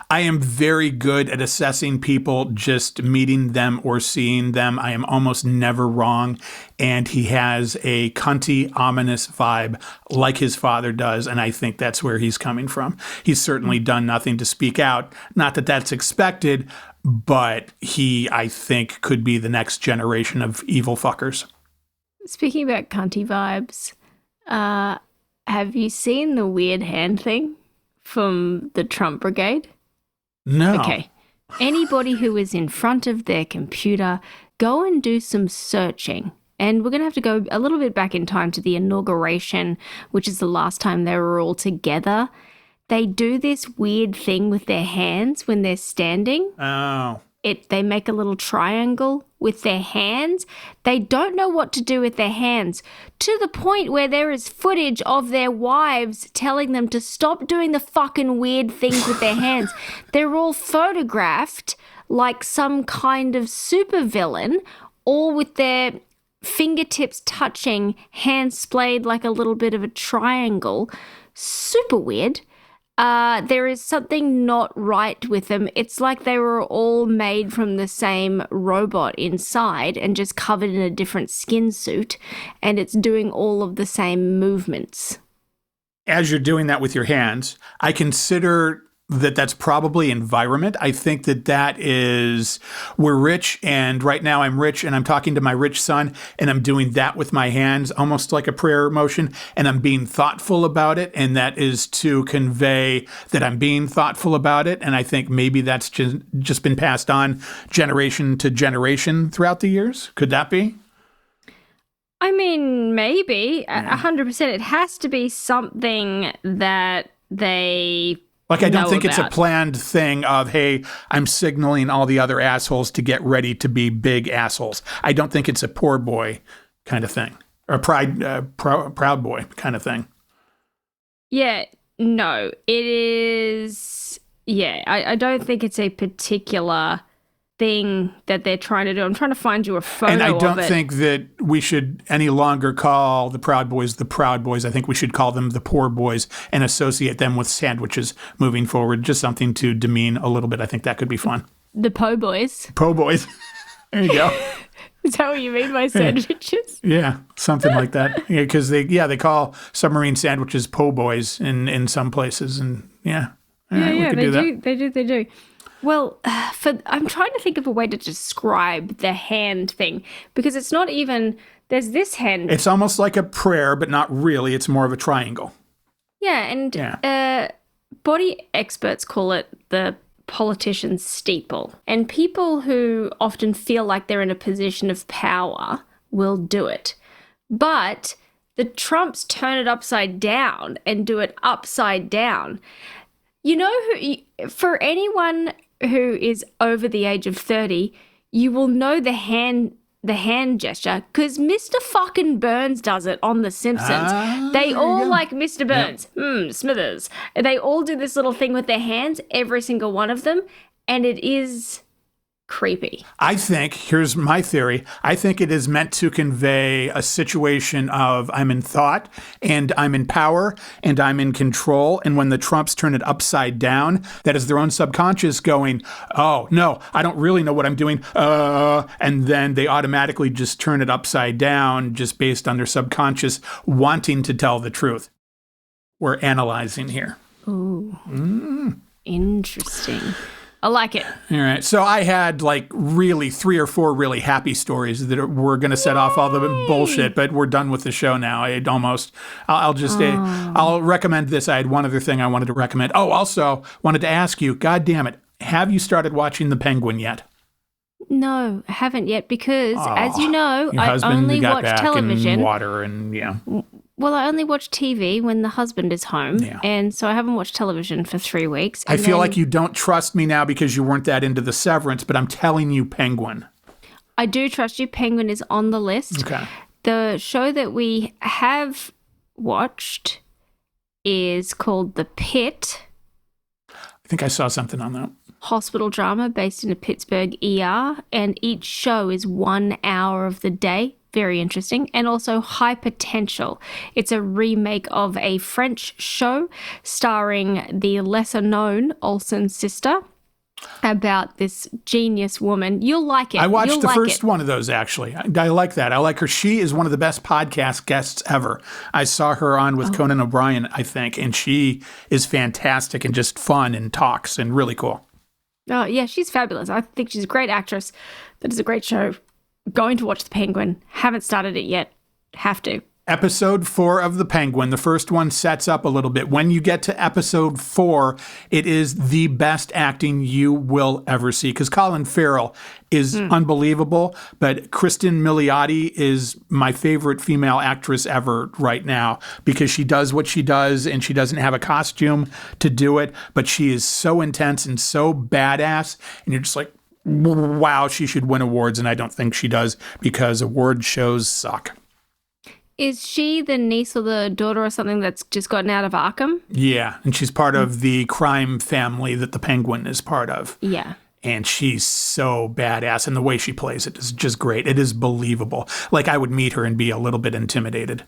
I am very good at assessing people, just meeting them or seeing them. I am almost never wrong. And he has a cunty, ominous vibe like his father does. And I think that's where he's coming from. He's certainly done nothing to speak out. Not that that's expected, but he, I think, could be the next generation of evil fuckers. Speaking about cunty vibes, have you seen the weird hand thing from the Trump brigade? No. Okay. Anybody who is in front of their computer, go and do some searching. And we're going to have to go a little bit back in time to the inauguration, which is the last time they were all together. They do this weird thing with their hands when they're standing. Oh. They make a little triangle with their hands. They don't know what to do with their hands, to the point where there is footage of their wives telling them to stop doing the fucking weird things with their hands. They're all photographed like some kind of supervillain, all with their fingertips touching, hands splayed like a little bit of a triangle. Super weird. There is something not right with them. It's like they were all made from the same robot inside and just covered in a different skin suit, and it's doing all of the same movements. As you're doing that with your hands, I consider that that's probably environment. I think that is, we're rich, and right now I'm rich, and I'm talking to my rich son, and I'm doing that with my hands, almost like a prayer motion, and I'm being thoughtful about it, and that is to convey that I'm being thoughtful about it, and I think maybe that's just been passed on generation to generation throughout the years. Could that be? I mean, maybe. 100%. It has to be something that they... Like, I don't think about. it's a planned thing of, hey, I'm signaling all the other assholes to get ready to be big assholes. I don't think it's a poor boy kind of thing, or proud boy kind of thing. Yeah, no, it is. Yeah, I don't think it's a particular thing that they're trying to do. I'm trying to find you a photo of it. And I don't think that we should any longer call the Proud Boys the Proud Boys. I think we should call them the Poor Boys and associate them with sandwiches moving forward. Just something to demean a little bit. I think that could be fun. The Po Boys. Po Boys. There you go. Is that what you mean by sandwiches? Yeah, something like that. Yeah, because they call submarine sandwiches Po Boys in some places. And yeah. Yeah, they do. Well, I'm trying to think of a way to describe the hand thing, because it's not even, there's this hand. It's almost like a prayer, but not really. It's more of a triangle. Yeah, and body experts call it the politician's steeple. And people who often feel like they're in a position of power will do it. But the Trumps turn it upside down and do it upside down. You know, for anyone who is over the age of 30, you will know the hand gesture because Mr. fucking Burns does it on The Simpsons. They all like Mr. Burns, Smithers. They all do this little thing with their hands, every single one of them, and it is creepy. I think, here's my theory, I think it is meant to convey a situation of I'm in thought and I'm in power and I'm in control. And when the Trumps turn it upside down, that is their own subconscious going, oh, no, I don't really know what I'm doing. And then they automatically just turn it upside down just based on their subconscious wanting to tell the truth. We're analyzing here. Ooh. Interesting. I like it. All right. So I had like really 3 or 4 really happy stories that were going to set off all the bullshit, but we're done with the show now. I'll recommend this. I had one other thing I wanted to recommend. Oh, also wanted to ask you, God damn it, have you started watching The Penguin yet? No, I haven't yet because, as you know, your I husband only got watch back television. And water and Well, I only watch TV when the husband is home, and so I haven't watched television for 3 weeks. I feel like you don't trust me now because you weren't that into The Severance, but I'm telling you, Penguin. I do trust you. Penguin is on the list. Okay. The show that we have watched is called The Pit. I think I saw something on that. Hospital drama based in a Pittsburgh ER, and each show is 1 hour of the day. Very interesting. And also High Potential. It's a remake of a French show starring the lesser-known Olsen sister about this genius woman. You'll like it. I watched the first one of those, actually. I like that. I like her. She is one of the best podcast guests ever. I saw her on with Conan O'Brien, I think, and she is fantastic and just fun and talks and really cool. Oh, yeah, she's fabulous. I think she's a great actress. That is a great show. Going to watch The Penguin. Haven't started it yet. Have to. Episode 4 of The Penguin. The first one sets up a little bit. When you get to episode 4, it is the best acting you will ever see. Because Colin Farrell is unbelievable, but Kristen Milioti is my favorite female actress ever right now because she does what she does and she doesn't have a costume to do it, but she is so intense and so badass. And you're just like, wow, she should win awards, and I don't think she does because award shows suck. Is she the niece or the daughter or something that's just gotten out of Arkham? Yeah, and she's part of the crime family that the Penguin is part of. Yeah. And she's so badass, and the way she plays it is just great. It is believable. Like, I would meet her and be a little bit intimidated.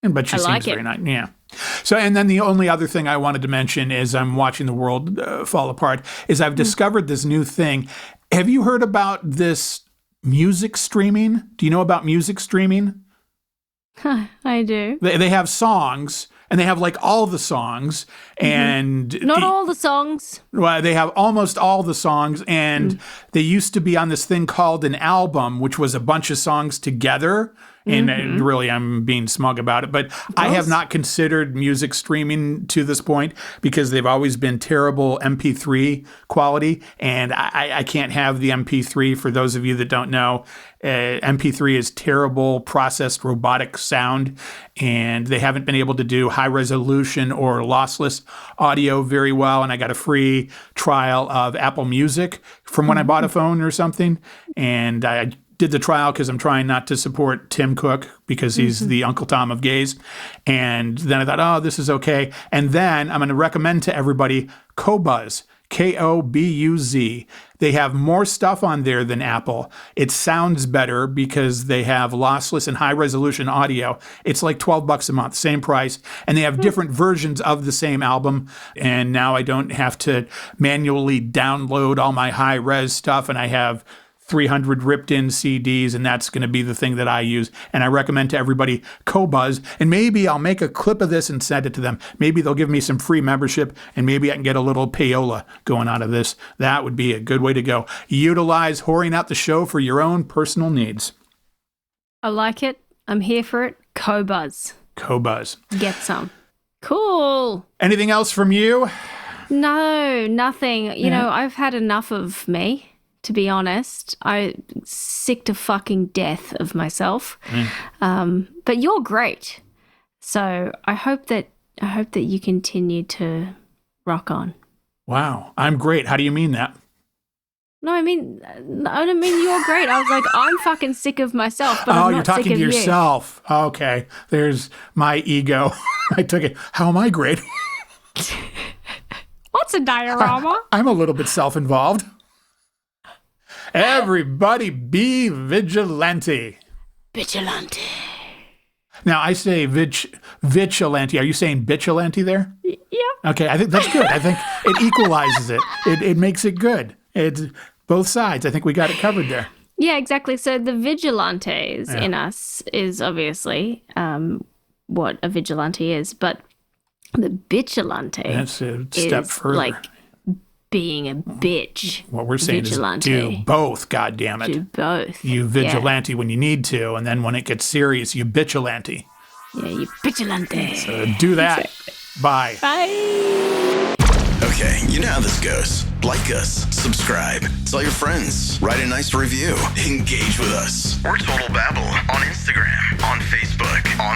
But she seems very nice. Yeah. So, and then the only other thing I wanted to mention is I'm watching the world fall apart is I've discovered this new thing. Have you heard about this music streaming? Do you know about music streaming? I do. They have songs, and they have like all the songs, and not all the songs. Well, they have almost all the songs, and they used to be on this thing called an album, which was a bunch of songs together. And really, I'm being smug about it. But I have not considered music streaming to this point because they've always been terrible MP3 quality. And I can't have the MP3. For those of you that don't know, MP3 is terrible processed robotic sound. And they haven't been able to do high resolution or lossless audio very well. And I got a free trial of Apple Music from when I bought a phone or something. And I did the trial because I'm trying not to support Tim Cook because he's the Uncle Tom of gays. And then I thought, oh, this is okay. And then I'm going to recommend to everybody Qobuz, K-O-B-U-Z. They have more stuff on there than Apple. It sounds better because they have lossless and high resolution audio. It's like $12 a month, same price. And they have different versions of the same album. And now I don't have to manually download all my high res stuff. And I have 300 ripped in CDs, and that's going to be the thing that I use. And I recommend to everybody Qobuz, and maybe I'll make a clip of this and send it to them. Maybe they'll give me some free membership, and maybe I can get a little payola going out of this. That would be a good way to go. Utilize whoring out the show for your own personal needs. I like it. I'm here for it. Qobuz. Qobuz. Get some. Cool. Anything else from you? No, nothing. You know, I've had enough of me. to be honest. I'm sick to fucking death of myself. But you're great. So I hope that you continue to rock on. Wow, I'm great. How do you mean that? No, I don't mean you're great. I was like, I'm fucking sick of myself, but I'm not you're talking sick of to yourself. Okay, there's my ego. I took it. How am I great? What's a diorama? I'm a little bit self-involved. Everybody be vigilante. Vigilante. Now, I say vigilante. Are you saying bitchilante there? Yeah. Okay, I think that's good. I think it equalizes it. It makes it good. It's both sides. I think we got it covered there. Yeah, exactly. So the vigilantes in us is obviously what a vigilante is, but the bitchilante That's a step further. Like being a bitch. What we're saying vigilante. is do both, goddammit. Do both. You vigilante when you need to, and then when it gets serious, you bitchilante. Yeah, you vigilante. So do that. Exactly. Bye. Bye. Okay, you know how this goes. Like us, subscribe, tell your friends, write a nice review, engage with us. We're Total Babble on Instagram, on Facebook, on